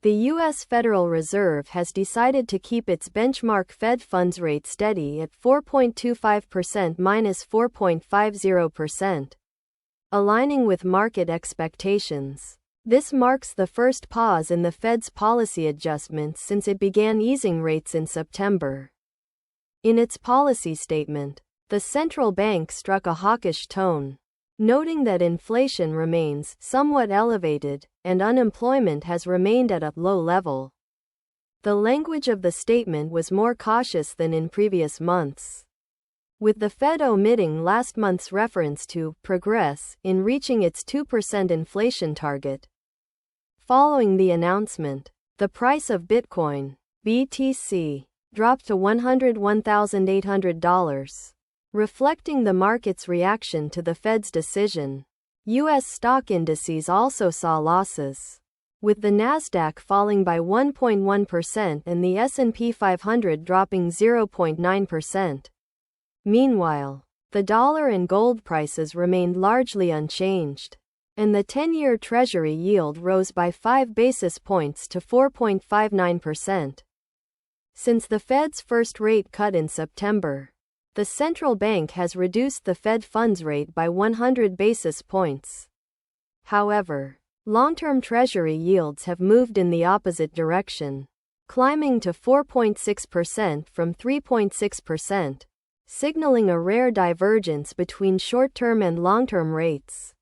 The U.S. Federal Reserve has decided to keep its benchmark Fed funds rate steady at 4.25% minus 4.50%, aligning with market expectations. This marks the first pause in the Fed's policy adjustments since it began easing rates in September. In its policy statement, the central bank struck a hawkish tone, noting that inflation remains somewhat elevated and unemployment has remained at a low level. The language of the statement was more cautious than in previous months, with the Fed omitting last month's reference to progress in reaching its 2% inflation target. Following the announcement, the price of Bitcoin, BTC, dropped to $101,800, reflecting the market's reaction to the Fed's decision. U.S. stock indices also saw losses, with the Nasdaq falling by 1.1% and the S&P 500 dropping 0.9%. Meanwhile, the dollar and gold prices remained largely unchanged, and the 10-year Treasury yield rose by 5 basis points to 4.59%. Since the Fed's first rate cut in September, the central bank has reduced the Fed funds rate by 100 basis points. However, long-term Treasury yields have moved in the opposite direction, climbing to 4.6% from 3.6%, signaling a rare divergence between short-term and long-term rates.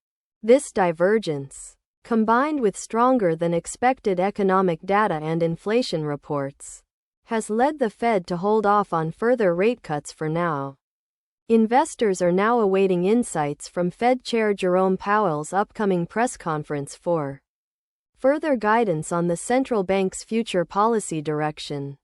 This divergence, combined with stronger than expected economic data and inflation reports, has led the Fed to hold off on further rate cuts for now. Investors are now awaiting insights from Fed Chair Jerome Powell's upcoming press conference for further guidance on the central bank's future policy direction.